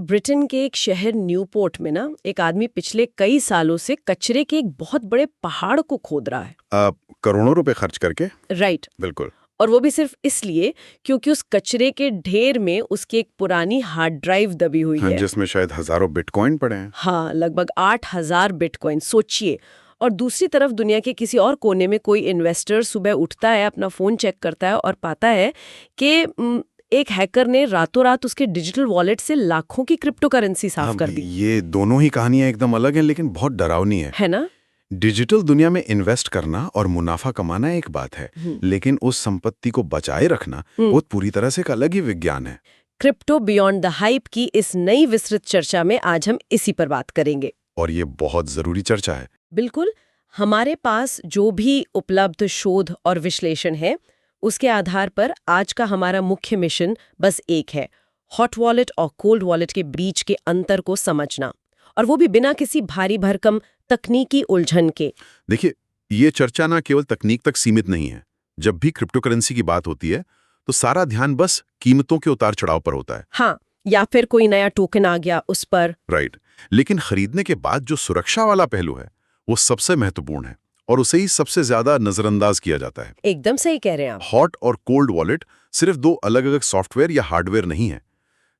Britain के एक शहर न्यूपोर्ट में ना एक आदमी पिछले कई सालों से कचरे के एक बहुत बड़े पहाड़ को खोद रहा है। करोड़ों रुपए खर्च करके। राइट। बिल्कुल। और वो भी सिर्फ इसलिए क्योंकि उस कचरे के ढेर में उसकी एक पुरानी हार्ड ड्राइव दबी हुई है जिसमें शायद हजारों बिटकॉइन पड़े हैं। हाँ, लगभग 8,000 बिटकॉइन, सोचिए। और दूसरी तरफ दुनिया के किसी और कोने में कोई इन्वेस्टर सुबह उठता है, अपना फोन चेक करता है और पाता है कि एक हैकर ने रातों रात उसके डिजिटल वॉलेट से लाखों की क्रिप्टो करेंसी साफ कर दी। ये दोनों ही कहानियां एकदम अलग हैं, लेकिन बहुत डरावनी है ना? डिजिटल दुनिया में इन्वेस्ट करना और मुनाफा कमाना एक बात है, लेकिन उस संपत्ति को बचाए रखना वो पूरी तरह से एक अलग ही विज्ञान है। क्रिप्टो बियॉन्ड द हाइप की इस नई विस्तृत चर्चा में आज हम इसी पर बात करेंगे। और ये बहुत जरूरी चर्चा है। बिल्कुल। हमारे पास जो भी उपलब्ध शोध और विश्लेषण है, उसके आधार पर आज का हमारा मुख्य मिशन बस एक है, हॉट वॉलेट और कोल्ड वॉलेट के बीच के अंतर को समझना, और वो भी बिना किसी भारी भरकम तकनीकी उलझन के। देखिए, ये चर्चा ना केवल तकनीक तक सीमित नहीं है। जब भी क्रिप्टो करेंसी की बात होती है तो सारा ध्यान बस कीमतों के उतार चढ़ाव पर होता है। हाँ, या फिर कोई नया टोकन आ गया उस पर। राइट। लेकिन खरीदने के बाद जो सुरक्षा वाला पहलू है वो सबसे महत्वपूर्ण है, और उसे ही सबसे ज्यादा नजरअंदाज किया जाता है। एकदम सही कह रहे हैं आप। हॉट और कोल्ड वॉलेट सिर्फ दो अलग अलग सॉफ्टवेयर या हार्डवेयर नहीं है।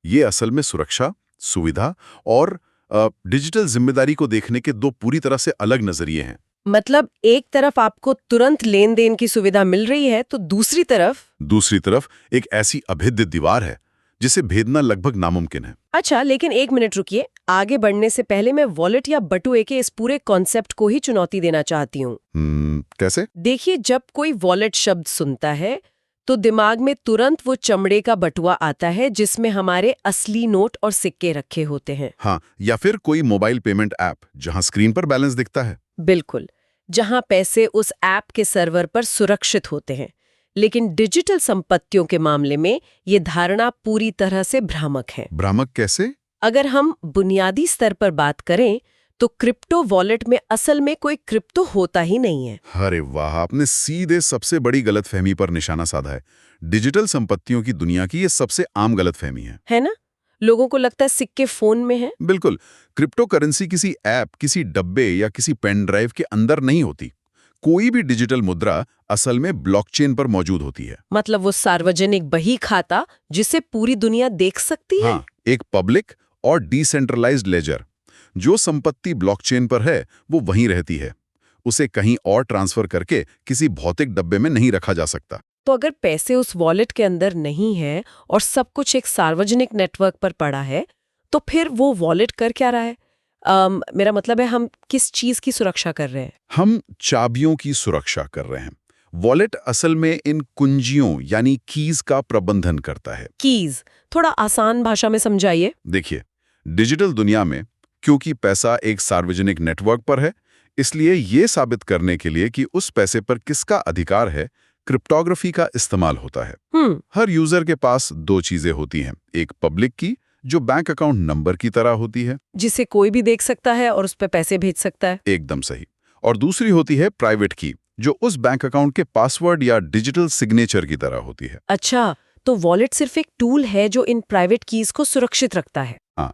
ये असल में सुरक्षा, सुविधा और डिजिटल जिम्मेदारी को देखने के दो पूरी तरह से अलग नजरिए हैं। मतलब एक तरफ आपको तुरंत लेन देन की सुविधा मिल रही है, तो दूसरी तरफ एक ऐसी अभेद्य दीवार है जिसे भेदना लगभग नामुमकिन है। अच्छा, लेकिन एक मिनट रुकिए। आगे बढ़ने से पहले मैं वॉलेट या बटुए के इस पूरे कॉन्सेप्ट को ही चुनौती देना चाहती हूँ। कैसे? देखिए, जब कोई वॉलेट शब्द सुनता है तो दिमाग में तुरंत वो चमड़े का बटुआ आता है जिसमें हमारे असली नोट और सिक्के रखे होते हैं। हाँ, या फिर कोई मोबाइल पेमेंट ऐप जहां स्क्रीन पर बैलेंस दिखता है। बिल्कुल, जहां पैसे उस ऐप के सर्वर पर सुरक्षित होते हैं। लेकिन डिजिटल संपत्तियों के मामले में ये धारणा पूरी तरह से भ्रामक है। भ्रामक कैसे? अगर हम बुनियादी स्तर पर बात करें तो क्रिप्टो वॉलेट में असल में कोई क्रिप्टो होता ही नहीं है। अरे वाह, आपने सीधे सबसे बड़ी गलतफहमी पर निशाना साधा है। डिजिटल संपत्तियों की दुनिया की ये सबसे आम गलतफहमी है ना? लोगों को लगता है सिक्के फोन में हैं। बिल्कुल। क्रिप्टो करेंसी किसी ऐप, किसी डब्बे या किसी पेन ड्राइव के अंदर नहीं होती। कोई भी डिजिटल मुद्रा असल में ब्लॉकचेन पर मौजूद होती है। मतलब वो सार्वजनिक बही खाता जिसे पूरी दुनिया देख सकती है। हाँ, एक पब्लिक और डिसेंट्रलाइज्ड लेजर। जो संपत्ति ब्लॉकचेन पर है वो वहीं रहती है, उसे कहीं और ट्रांसफर करके किसी भौतिक डब्बे में नहीं रखा जा सकता। तो अगर पैसे उस वॉलेट के अंदर नहीं है और सब कुछ एक सार्वजनिक नेटवर्क पर पड़ा है, तो फिर वो वॉलेट कर क्या रहा है? मेरा मतलब है, हम किस चीज की सुरक्षा कर रहे हैं? हम चाबियों की सुरक्षा कर रहे हैं। वॉलेट असल में इन कुंजियों यानी कीज का प्रबंधन करता है। कीज थोड़ा आसान भाषा में समझाइए। देखिए, डिजिटल दुनिया में क्योंकि पैसा एक सार्वजनिक नेटवर्क पर है, इसलिए ये साबित करने के लिए कि उस पैसे पर किसका अधिकार है, क्रिप्टोग्राफी का इस्तेमाल होता है। हर यूजर के पास दो चीजें होती हैं, एक पब्लिक की जो बैंक अकाउंट नंबर की तरह होती है, जिसे कोई भी देख सकता है और उस पर पैसे भेज सकता है। एकदम सही। और दूसरी होती है प्राइवेट की, जो उस बैंक अकाउंट के पासवर्ड या डिजिटल सिग्नेचर की तरह होती है। अच्छा, तो वॉलेट सिर्फ एक टूल है जो इन प्राइवेट कीज को सुरक्षित रखता है। हाँ,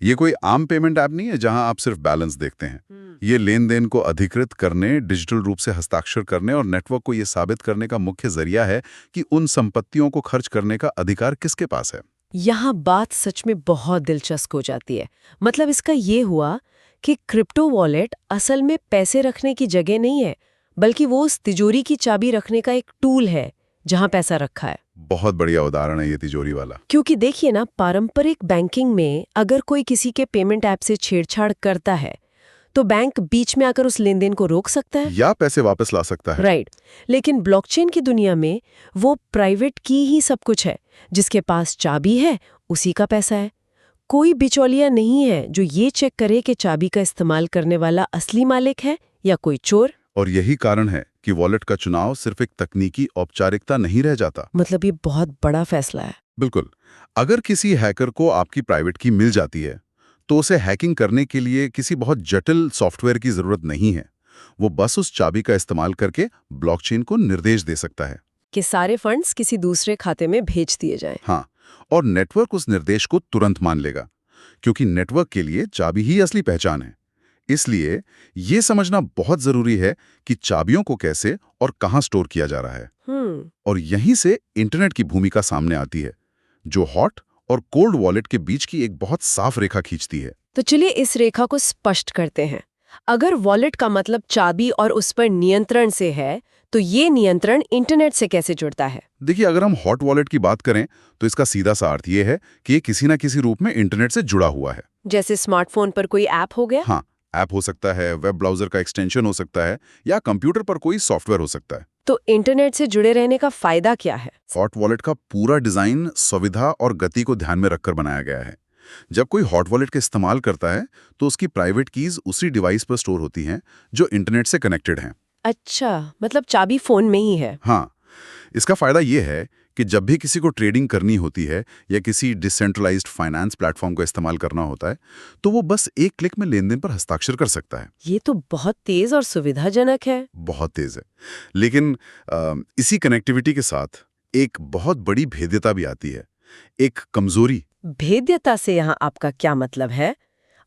ये कोई आम पेमेंट ऐप नहीं है जहां आप सिर्फ बैलेंस देखते हैं। ये लेन देन को अधिकृत करने, डिजिटल रूप से हस्ताक्षर करने और नेटवर्क को ये साबित करने का मुख्य जरिया है कि उन संपत्तियों को खर्च करने का अधिकार किसके पास है। यहाँ बात सच में बहुत दिलचस्प हो जाती है। मतलब इसका ये हुआ कि क्रिप्टो वॉलेट असल में पैसे रखने की जगह नहीं है, बल्कि वो उस तिजोरी की चाबी रखने का एक टूल है जहां पैसा रखा है। बहुत बढ़िया उदाहरण है ये तिजोरी वाला। क्योंकि देखिए ना, पारंपरिक बैंकिंग में अगर कोई किसी के पेमेंट ऐप से छेड़छाड़ करता है तो बैंक बीच में आकर उस लेनदेन को रोक सकता है या पैसे वापस ला सकता है। राइट। लेकिन ब्लॉकचेन की दुनिया में वो प्राइवेट की ही सब कुछ है। जिसके पास चाबी है उसी का पैसा है। कोई बिचौलिया नहीं है जो ये चेक करे कि चाबी का इस्तेमाल करने वाला असली मालिक है या कोई चोर। और यही कारण है कि वॉलेट का चुनाव सिर्फ एक तकनीकी औपचारिकता नहीं रह जाता। मतलब ये बहुत बड़ा फैसला है। बिल्कुल। अगर किसी हैकर को आपकी प्राइवेट की मिल जाती है तो उसे हैकिंग करने के लिए किसी बहुत जटिल सॉफ्टवेयर की जरूरत नहीं है। वो बस उस चाबी का इस्तेमाल करके ब्लॉकचेन को निर्देश दे सकता है कि सारे फंड्स किसी दूसरे खाते में भेज दिए जाएं। हाँ, और नेटवर्क उस निर्देश को तुरंत मान लेगा। क्योंकि नेटवर्क के लिए चाबी ही असली पहचान है। इसलिए ये समझना बहुत जरूरी है कि चाबियों को कैसे और कहां स्टोर किया जा रहा है। और यहीं से इंटरनेट की भूमिका सामने आती है, जो हॉट और कोल्ड वॉलेट के बीच की एक बहुत साफ रेखा खींचती है। तो चलिए इस रेखा को स्पष्ट करते हैं। अगर वॉलेट का मतलब चाबी और उस पर नियंत्रण से है, तो ये नियंत्रण इंटरनेट से कैसे जुड़ता है? देखिए, अगर हम हॉट वॉलेट की बात करें तो इसका सीधा सा अर्थ ये है कि ये किसी न किसी रूप में इंटरनेट से जुड़ा हुआ है। जैसे स्मार्टफोन पर कोई ऐप हो गया? हाँ, ऐप हो सकता है, वेब ब्राउजर का एक्सटेंशन हो सकता है, या कंप्यूटर पर कोई सॉफ्टवेयर हो सकता है। तो इंटरनेट से जुड़े रहने का फायदा क्या है? हॉट वॉलेट का पूरा डिजाइन सुविधा और गति को ध्यान में रखकर बनाया गया है। जब कोई हॉट वॉलेट का इस्तेमाल करता है तो उसकी प्राइवेट कीज उसी डिवाइस पर स्टोर होती हैं जो इंटरनेट से कनेक्टेड हैं। अच्छा, मतलब चाबी फोन में ही है। हाँ, इसका फायदा ये है कि जब भी किसी को ट्रेडिंग करनी होती है या किसी डिसेंट्रलाइज्ड फाइनेंस प्लेटफॉर्म का इस्तेमाल करना होता है, तो वो बस एक क्लिक में लेनदेन पर हस्ताक्षर कर सकता है। ये तो बहुत तेज और सुविधाजनक है। बहुत तेज है। लेकिन इसी कनेक्टिविटी के साथ एक बहुत बड़ी भेद्यता भी आती है, एक कमजोरी। भेद्यता से यहाँ आपका क्या मतलब है?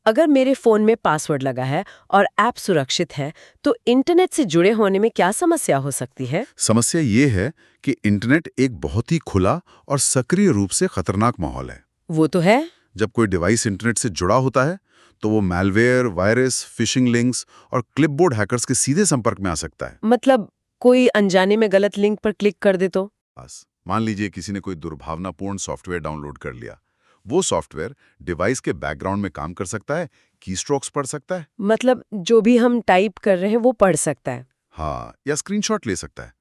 अगर मेरे फोन में पासवर्ड लगा है और ऐप सुरक्षित है, तो इंटरनेट से जुड़े होने में क्या समस्या हो सकती है? समस्या ये है कि इंटरनेट एक बहुत ही खुला और सक्रिय रूप से खतरनाक माहौल है। वो तो है। जब कोई डिवाइस इंटरनेट से जुड़ा होता है तो वो मैलवेयर, वायरस, फिशिंग लिंक्स और क्लिपबोर्ड हैकर्स के सीधे संपर्क में आ सकता है। मतलब कोई अनजाने में गलत लिंक पर क्लिक कर दे तो? बस मान लीजिए किसी ने कोई दुर्भावनापूर्ण सॉफ्टवेयर डाउनलोड कर लिया। वो सॉफ्टवेयर डिवाइस के बैकग्राउंड में काम कर सकता है, कीस्ट्रोक्स पढ़ सकता है। मतलब जो भी हम टाइप कर रहे हैं वो पढ़ सकता है। हाँ, या स्क्रीनशॉट ले सकता है।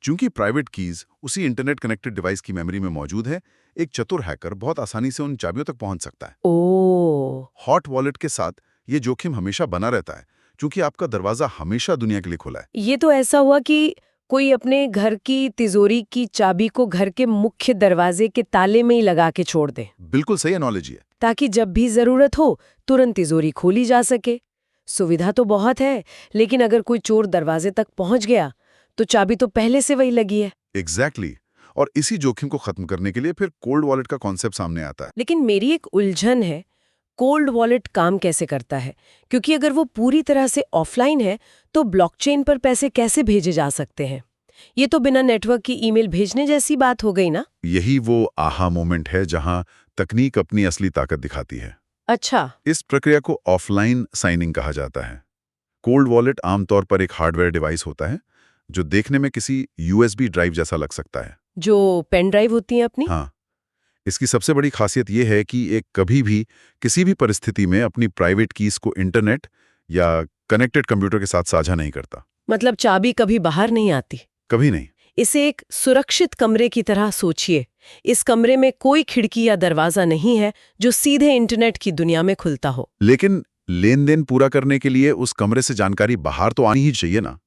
चूंकि प्राइवेट कीज उसी इंटरनेट कनेक्टेड डिवाइस की मेमोरी में मौजूद है, एक चतुर हैकर बहुत आसानी से उन चाबियों तक पहुंच सकता है। ओह, हॉट वॉलेट के साथ ये जोखिम हमेशा बना रहता है, क्योंकि आपका दरवाजा हमेशा दुनिया के लिए खुला है। ये तो ऐसा हुआ कि कोई अपने घर की तिजोरी की चाबी को घर के मुख्य दरवाजे के ताले में ही लगा के छोड़ दे, बिल्कुल सही एनालॉजी है। ताकि जब भी जरूरत हो तुरंत तिजोरी खोली जा सके। सुविधा तो बहुत है, लेकिन अगर कोई चोर दरवाजे तक पहुंच गया तो चाबी तो पहले से वही लगी है। एग्जैक्टली। और इसी जोखिम को खत्म करने के लिए फिर कोल्ड वॉलेट का कॉन्सेप्ट सामने आता है। लेकिन मेरी एक उलझन है, कोल्ड वॉलेट काम कैसे करता है? क्योंकि अगर वो पूरी तरह से ऑफलाइन है तो ब्लॉकचेन पर पैसे कैसे भेजे जा सकते हैं? ये तो बिना नेटवर्क की ईमेल भेजने जैसी बात हो गई ना। यही वो आहा मोमेंट है जहां तकनीक अपनी असली ताकत दिखाती है। अच्छा, इस प्रक्रिया को ऑफलाइन साइनिंग कहा जाता है। कोल्ड वॉलेट आमतौर पर एक हार्डवेयर डिवाइस होता है जो देखने में किसी यूएसबी ड्राइव जैसा लग सकता है। जो पेन ड्राइव होती है अपनी। हाँ, इसकी सबसे बड़ी खासियत यह है कि एक कभी भी किसी भी परिस्थिति में अपनी प्राइवेट कीज को इंटरनेट या कनेक्टेड कंप्यूटर के साथ साझा नहीं करता। मतलब चाबी कभी बाहर नहीं आती। कभी नहीं। इसे एक सुरक्षित कमरे की तरह सोचिए। इस कमरे में कोई खिड़की या दरवाजा नहीं है जो सीधे इंटरनेट की दुनिया में खुलता हो। लेकिन लेनदेन पूरा करने के लिए उस कमरे से जानकारी बाहर तो आनी ही चाहिए ना।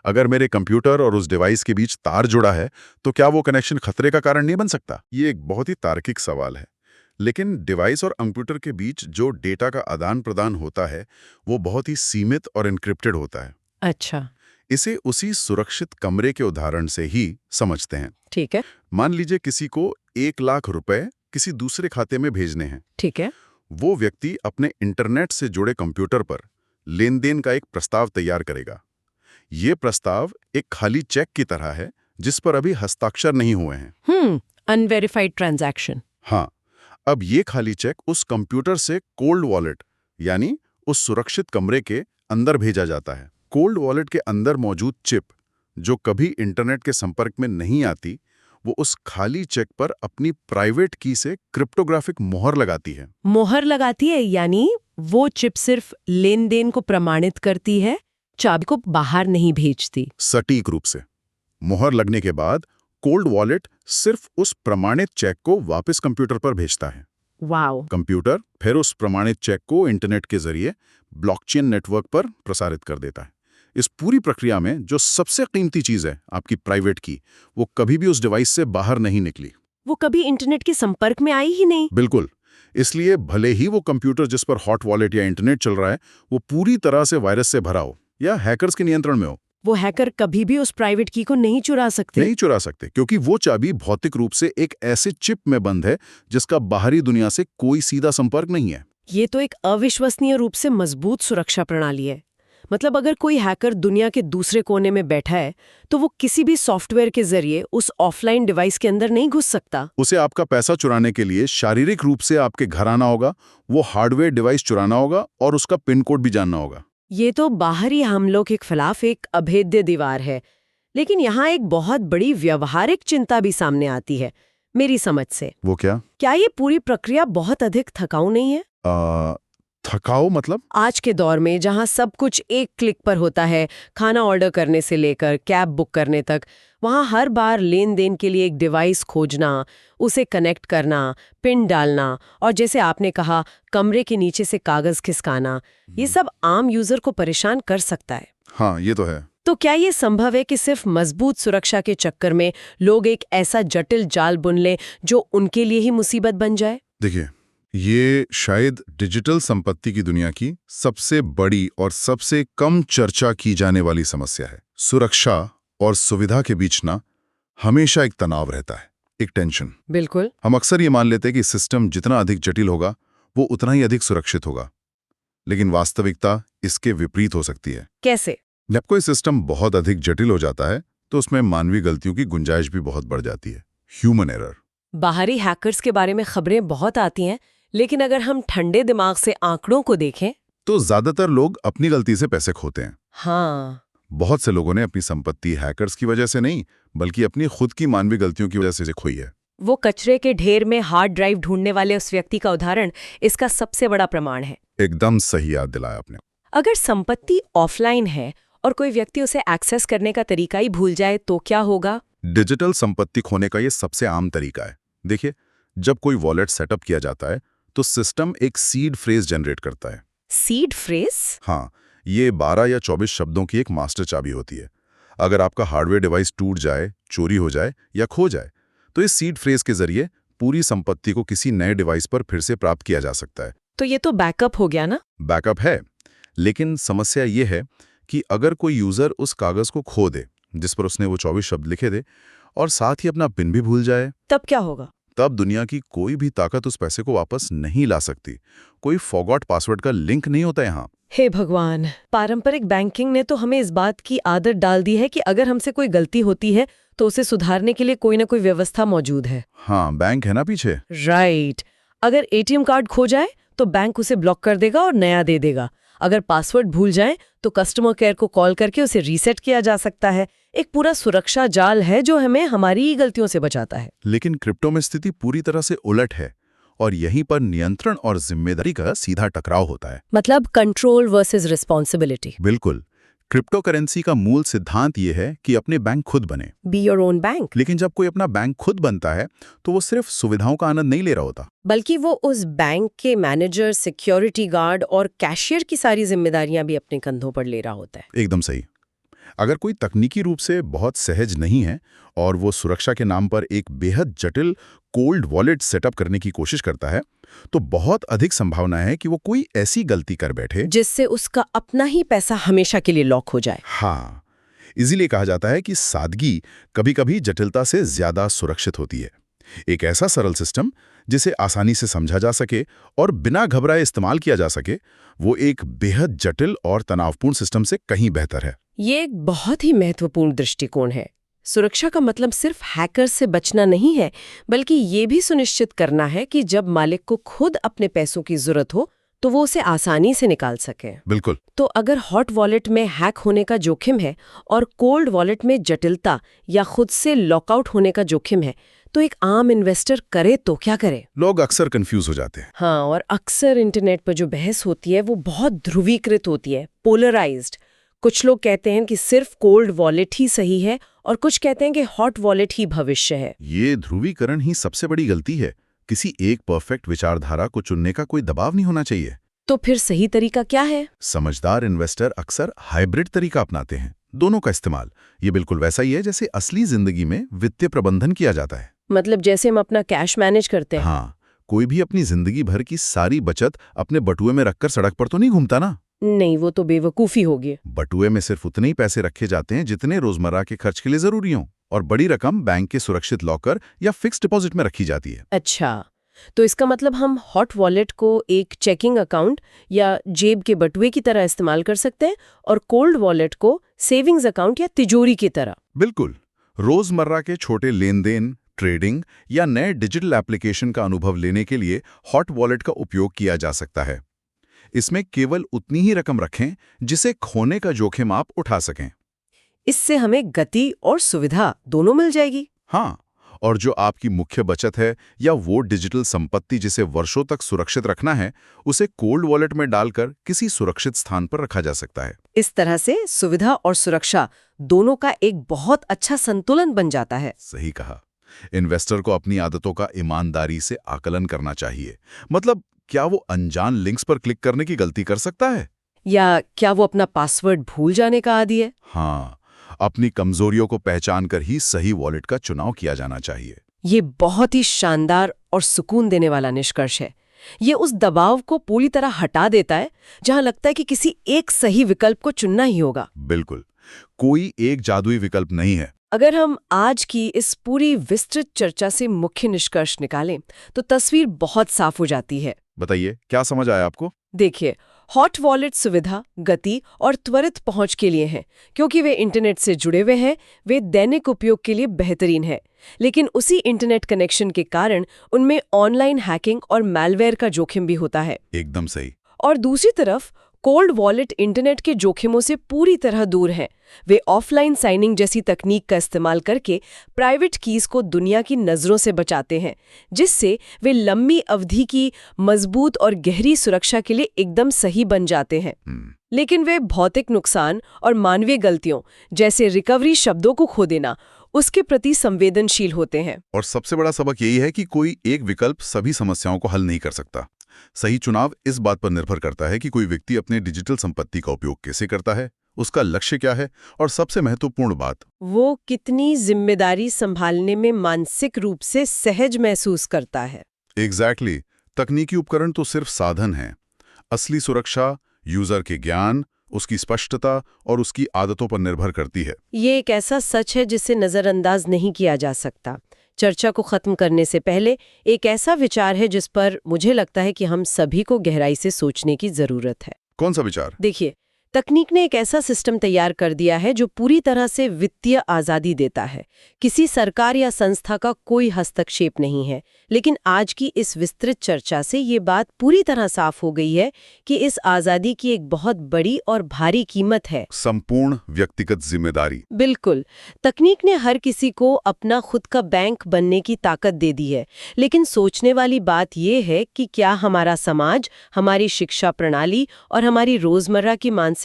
अगर मेरे कंप्यूटर और उस डिवाइस के बीच तार जुड़ा है तो क्या वो कनेक्शन खतरे का कारण नहीं बन सकता? ये एक बहुत ही तार्किक सवाल है। लेकिन डिवाइस और कंप्यूटर के बीच जो डेटा का आदान प्रदान होता है वो बहुत ही सीमित और एन्क्रिप्टेड होता है। अच्छा, इसे उसी सुरक्षित कमरे के उदाहरण से ही समझते हैं। ठीक है। मान लीजिए किसी को 1 लाख रुपए किसी दूसरे खाते में भेजने हैं। ठीक है। वो व्यक्ति अपने इंटरनेट से जुड़े कंप्यूटर पर लेनदेन का एक प्रस्ताव तैयार करेगा। ये प्रस्ताव एक खाली चेक की तरह है जिस पर अभी हस्ताक्षर नहीं हुए हैं। Unverified transaction. हाँ, अब ये खाली चेक उस कंप्यूटर से कोल्ड वॉलेट यानी उस सुरक्षित कमरे के अंदर भेजा जाता है। कोल्ड वॉलेट के अंदर मौजूद चिप, जो कभी इंटरनेट के संपर्क में नहीं आती, वो उस खाली चेक पर अपनी प्राइवेट की से क्रिप्टोग्राफिक मोहर लगाती है। मोहर लगाती है यानी वो चिप सिर्फ लेनदेन को प्रमाणित करती है, चाबी को बाहर नहीं भेजती। सटीक रूप से। मोहर लगने के बाद कोल्ड वॉलेट सिर्फ उस प्रमाणित चेक को वापस कंप्यूटर पर भेजता है। वाओ। कंप्यूटर फिर उस प्रमाणित चेक को इंटरनेट के जरिए ब्लॉकचेन नेटवर्क पर प्रसारित कर देता है। इस पूरी प्रक्रिया में जो सबसे कीमती चीज है, आपकी प्राइवेट की, वो कभी भी उस डिवाइस से बाहर नहीं निकली। वो कभी इंटरनेट के संपर्क में आई ही नहीं। बिल्कुल। इसलिए भले ही वो कंप्यूटर जिस पर हॉट वॉलेट या इंटरनेट चल रहा है वो पूरी तरह से वायरस से भरा हो या हैकर्स के नियंत्रण में हो, वो हैकर कभी भी उस प्राइवेट की को नहीं चुरा सकते। नहीं चुरा सकते, क्योंकि वो चाबी भौतिक रूप से एक ऐसे चिप में बंद है जिसका बाहरी दुनिया से कोई सीधा संपर्क नहीं है। ये तो एक अविश्वसनीय रूप से मजबूत सुरक्षा प्रणाली है। मतलब अगर कोई हैकर दुनिया के दूसरे कोने में बैठा है तो वो किसी भी सॉफ्टवेयर के जरिए उस ऑफलाइन डिवाइस के अंदर नहीं घुस सकता। उसे आपका पैसा चुराने के लिए शारीरिक रूप से आपके घर आना होगा, वो हार्डवेयर डिवाइस चुराना होगा और उसका पिन कोड भी जानना होगा। ये तो बाहरी हमलों के खिलाफ एक अभेद्य दीवार है। लेकिन यहाँ एक बहुत बड़ी व्यवहारिक चिंता भी सामने आती है मेरी समझ से। वो क्या? क्या ये पूरी प्रक्रिया बहुत अधिक थकाऊ नहीं है? थकाऊ मतलब? आज के दौर में जहाँ सब कुछ एक क्लिक पर होता है, खाना ऑर्डर करने से लेकर कैब बुक करने तक, वहाँ हर बार लेन देन के लिए एक डिवाइस खोजना, उसे कनेक्ट करना, पिन डालना और जैसे आपने कहा कमरे के नीचे से कागज खिसकाना, ये सब आम यूजर को परेशान कर सकता है। हाँ, ये तो है। तो क्या ये संभव है कि सिर्फ मजबूत सुरक्षा के चक्कर में लोग एक ऐसा जटिल जाल बुन लें जो उनके लिए ही मुसीबत बन जाए? देखिए, ये शायद डिजिटल संपत्ति की दुनिया की सबसे बड़ी और सबसे कम चर्चा की जाने वाली समस्या है। सुरक्षा और सुविधा के बीच ना हमेशा एक तनाव रहता है, एक टेंशन। बिल्कुल। हम अक्सर ये मान लेते हैं कि सिस्टम जितना अधिक जटिल होगा वो उतना ही अधिक सुरक्षित होगा, लेकिन वास्तविकता इसके विपरीत हो सकती है। कैसे? जब कोई सिस्टम बहुत अधिक जटिल हो जाता है तो उसमें मानवीय गलतियों की गुंजाइश भी बहुत बढ़ जाती है, ह्यूमन एरर। बाहरी हैकर्स के बारे में खबरें बहुत आती हैं, लेकिन अगर हम ठंडे दिमाग से आंकड़ों को देखें तो ज्यादातर लोग अपनी गलती से पैसे खोते हैं। हाँ, बहुत से लोगों ने अपनी संपत्ति हैकर्स की वजह से नहीं, बल्कि अपनी खुद की मानवीय गलतियों की वजह से खोई है। वो कचरे के ढेर में हार्ड ड्राइव ढूंढने वाले उस व्यक्ति का उदाहरण इसका सबसे बड़ा प्रमाण है। एकदम सही याद दिलाया आपने। अगर संपत्ति ऑफलाइन है और कोई व्यक्ति उसे एक्सेस करने का तरीका ही भूल जाए तो क्या होगा? डिजिटल संपत्ति खोने का ये सबसे आम तरीका है। देखिए, जब कोई वॉलेट सेटअप किया जाता है तो सिस्टम एक सीड फ्रेज जनरेट करता है। Seed phrase? हाँ, ये 12 या 24 शब्दों की एक मास्टर चाबी होती है। अगर आपका हार्डवेयर डिवाइस टूट जाए, चोरी हो जाए या खो जाए तो इस सीड फ्रेज के जरिए पूरी संपत्ति को किसी नए डिवाइस पर फिर से प्राप्त किया जा सकता है। तो ये तो बैकअप हो गया ना? बैकअप है, लेकिन समस्या ये है कि अगर कोई यूजर उस कागज को खो दे जिस पर उसने वो 24 शब्द लिखे थे और साथ ही अपना पिन भी भूल जाए, तब क्या होगा? तब दुनिया की कोई भी ताकत उस पैसे को वापस नहीं ला सकती। कोई फॉरगॉट पासवर्ड का लिंक नहीं होता यहाँ। हे भगवान, पारंपरिक बैंकिंग ने तो हमें इस बात की आदत डाल दी है कि अगर हमसे कोई गलती होती है तो उसे सुधारने के लिए कोई ना कोई व्यवस्था मौजूद है। हाँ, बैंक है ना पीछे। राइट। अगर एटीएम कार्ड खो जाए तो बैंक उसे ब्लॉक कर देगा और नया दे देगा। अगर पासवर्ड भूल जाए तो कस्टमर केयर को कॉल करके उसे रीसेट किया जा सकता है। एक पूरा सुरक्षा जाल है जो हमें हमारी ही गलतियों से बचाता है। लेकिन क्रिप्टो में स्थिति पूरी तरह से उलट है और यहीं पर नियंत्रण और जिम्मेदारी का सीधा टकराव होता है। मतलब कंट्रोल वर्सेस रिस्पॉन्सिबिलिटी। बिल्कुल। क्रिप्टो करेंसी का मूल सिद्धांत ये है कि अपने बैंक खुद बने। Be your own bank. लेकिन जब कोई अपना बैंक खुद बनता है तो वो सिर्फ सुविधाओं का आनंद नहीं ले रहा होता, बल्कि वो उस बैंक के मैनेजर, सिक्योरिटी गार्ड और कैशियर की सारी जिम्मेदारियां भी अपने कंधों पर ले रहा होता है। एकदम सही। अगर कोई तकनीकी रूप से बहुत सहज नहीं है और वो सुरक्षा के नाम पर एक बेहद जटिल कोल्ड वॉलेट सेटअप करने की कोशिश करता है तो बहुत अधिक संभावना है कि वो कोई ऐसी गलती कर बैठे जिससे उसका अपना ही पैसा हमेशा के लिए लॉक हो जाए। हाँ, इसीलिए कहा जाता है कि सादगी कभी-कभी जटिलता से ज्यादा सुरक्षित होती है। एक ऐसा सरल सिस्टम जिसे आसानी से समझा जा सके और बिना घबराए इस्तेमाल किया जा सके, वो एक बेहद जटिल और तनावपूर्ण सिस्टम से कहीं बेहतर है। ये एक बहुत ही महत्वपूर्ण दृष्टिकोण है। सुरक्षा का मतलब सिर्फ हैकर्स से बचना नहीं है, बल्कि ये भी सुनिश्चित करना है कि जब मालिक को खुद अपने पैसों की जरूरत हो तो वो उसे आसानी से निकाल सके। बिल्कुल। तो अगर हॉट वॉलेट में हैक होने का जोखिम है और कोल्ड वॉलेट में जटिलता या खुद से लॉकआउट होने का जोखिम है, तो एक आम इन्वेस्टर करे तो क्या करे? लोग अक्सर कंफ्यूज हो जाते हैं। हाँ, और अक्सर इंटरनेट पर जो बहस होती है वो बहुत ध्रुवीकृत होती है, पोलराइज्ड। कुछ लोग कहते हैं कि सिर्फ कोल्ड वॉलेट ही सही है और कुछ कहते हैं कि हॉट वॉलेट ही भविष्य है। ये ध्रुवीकरण ही सबसे बड़ी गलती है। किसी एक परफेक्ट विचारधारा को चुनने का कोई दबाव नहीं होना चाहिए। तो फिर सही तरीका क्या है? समझदार इन्वेस्टर अक्सर हाइब्रिड तरीका अपनाते हैं, दोनों का इस्तेमाल। ये बिल्कुल वैसा ही है जैसे असली जिंदगी में वित्तीय प्रबंधन किया जाता है। मतलब जैसे हम अपना कैश मैनेज करते हैं। हाँ, कोई भी अपनी जिंदगी भर की सारी बचत अपने बटुए में रखकर सड़क पर तो नहीं घूमता ना। नहीं, वो तो बेवकूफ़ी होगी। बटुए में सिर्फ उतने ही पैसे रखे जाते हैं जितने रोजमर्रा के खर्च के लिए जरूरी हों, और बड़ी रकम बैंक के सुरक्षित लॉकर या फिक्स डिपॉजिट में रखी जाती है। अच्छा, तो इसका मतलब हम हॉट वॉलेट को एक चेकिंग अकाउंट या जेब के बटुए की तरह इस्तेमाल कर सकते हैं और कोल्ड वॉलेट को सेविंग्स अकाउंट या तिजोरी की तरह। बिल्कुल। रोजमर्रा के छोटे लेन देन, ट्रेडिंग या नए डिजिटल एप्लीकेशन का अनुभव लेने के लिए हॉट वॉलेट का उपयोग किया जा सकता है। इसमें केवल उतनी ही रकम रखें जिसे खोने का जोखिम आप उठा सकें। इससे हमें गति और सुविधा दोनों मिल जाएगी। हाँ, और जो आपकी मुख्य बचत है या वो डिजिटल संपत्ति जिसे वर्षों तक सुरक्षित रखना है, उसे कोल्ड वॉलेट में डालकर किसी सुरक्षित स्थान पर रखा जा सकता है। इस तरह से सुविधा और सुरक्षा दोनों का एक बहुत अच्छा संतुलन बन जाता है। सही कहा। इन्वेस्टर को अपनी आदतों का ईमानदारी से आकलन करना चाहिए। मतलब, क्या वो अनजान लिंक्स पर क्लिक करने की गलती कर सकता है? या क्या वो अपना पासवर्ड भूल जाने का आदी है? हाँ, अपनी कमजोरियों को पहचान कर ही सही वॉलेट का चुनाव किया जाना चाहिए। ये बहुत ही शानदार और सुकून देने वाला निष्कर्ष है। ये उस दबाव को पूरी तरह हटा देता है जहां लगता है कि किसी एक सही विकल्प को चुनना ही होगा। बिल्कुल, कोई एक जादुई विकल्प नहीं है। अगर हम आज की इस पूरी विस्तृत चर्चा से मुख्य निष्कर्ष निकालें तो तस्वीर बहुत साफ हो जाती है। बताइए, क्या समझ आया आपको? देखिए, हॉट वॉलेट सुविधा, गति और त्वरित पहुंच के लिए हैं, क्योंकि वे इंटरनेट से जुड़े हुए हैं। वे दैनिक उपयोग के लिए बेहतरीन है, लेकिन उसी इंटरनेट कनेक्शन के कारण उनमें ऑनलाइन हैकिंग और मैलवेयर का जोखिम भी होता है। एकदम सही। और दूसरी तरफ कोल्ड वॉलेट इंटरनेट के जोखिमों से पूरी तरह दूर हैं। वे ऑफलाइन साइनिंग जैसी तकनीक का इस्तेमाल करके प्राइवेट कीज को दुनिया की नजरों से बचाते हैं, जिससे वे लंबी अवधि की मजबूत और गहरी सुरक्षा के लिए एकदम सही बन जाते हैं। लेकिन वे भौतिक नुकसान और मानवीय गलतियों जैसे रिकवरी शब्दों को खो देना, उसके प्रति संवेदनशील होते हैं। और सबसे बड़ा सबक यही है कि कोई एक विकल्प सभी समस्याओं को हल नहीं कर सकता। सही चुनाव इस बात पर निर्भर करता है कि कोई व्यक्ति अपने डिजिटल संपत्ति का उपयोग कैसे करता है, उसका लक्ष्य क्या है, और सबसे महत्वपूर्ण बात, वो कितनी जिम्मेदारी संभालने में मानसिक रूप से सहज महसूस करता है। एग्जैक्टली। तकनीकी उपकरण तो सिर्फ साधन हैं। असली सुरक्षा यूजर के ज्ञान, उसकी स्पष्टता और उसकी आदतों पर निर्भर करती है। ये एक ऐसा सच है जिसे नज़रअंदाज नहीं किया जा सकता। चर्चा को खत्म करने से पहले एक ऐसा विचार है जिस पर मुझे लगता है कि हम सभी को गहराई से सोचने की जरूरत है। कौन सा विचार? देखिए, तकनीक ने एक ऐसा सिस्टम तैयार कर दिया है जो पूरी तरह से वित्तीय आज़ादी देता है। किसी सरकार या संस्था का कोई हस्तक्षेप नहीं है। लेकिन आज की इस विस्तृत चर्चा से ये बात पूरी तरह साफ हो गई है कि इस आज़ादी की एक बहुत बड़ी और भारी कीमत है। संपूर्ण व्यक्तिगत जिम्मेदारी। बिल्कुल। तकनीक ने हर किसी को अपना खुद का बैंक बनने की ताकत दे दी है, लेकिन सोचने वाली बात यह है कि क्या हमारा समाज, हमारी शिक्षा प्रणाली और हमारी रोजमर्रा की मानसिकता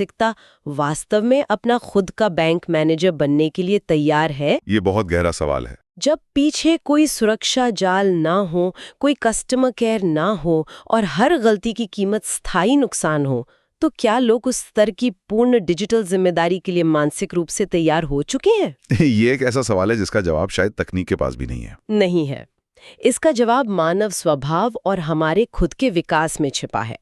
वास्तव में अपना खुद का बैंक मैनेजर बनने के लिए तैयार है? ये बहुत गहरा सवाल है। जब पीछे कोई सुरक्षा जाल ना हो, कोई कस्टमर केयर ना हो और हर गलती की कीमत स्थायी नुकसान हो, तो क्या लोग उस स्तर की पूर्ण डिजिटल जिम्मेदारी के लिए मानसिक रूप से तैयार हो चुके हैं? ये एक ऐसा सवाल है जिसका जवाब शायद तकनीक के पास भी नहीं है। नहीं है। इसका जवाब मानव स्वभाव और हमारे खुद के विकास में छिपा है।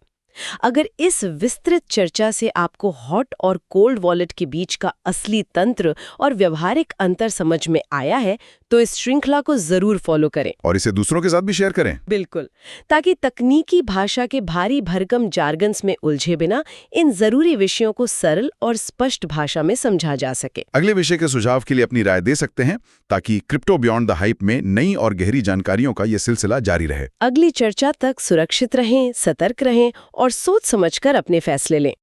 अगर इस विस्तृत चर्चा से आपको हॉट और कोल्ड वॉलेट के बीच का असली तंत्र और व्यवहारिक अंतर समझ में आया है, तो इस श्रृंखला को जरूर फॉलो करें और इसे दूसरों के साथ भी शेयर करें। बिल्कुल, ताकि तकनीकी भाषा के भारी भरकम जार्गन्स में उलझे बिना इन जरूरी विषयों को सरल और स्पष्ट भाषा में समझा जा सके। अगले विषय के सुझाव के लिए अपनी राय दे सकते हैं, ताकि क्रिप्टो बियॉन्ड द हाइप में नई और गहरी जानकारियों का ये सिलसिला जारी रहे। अगली चर्चा तक सुरक्षित रहें, सतर्क रहें और सोच समझकर अपने फैसले लें।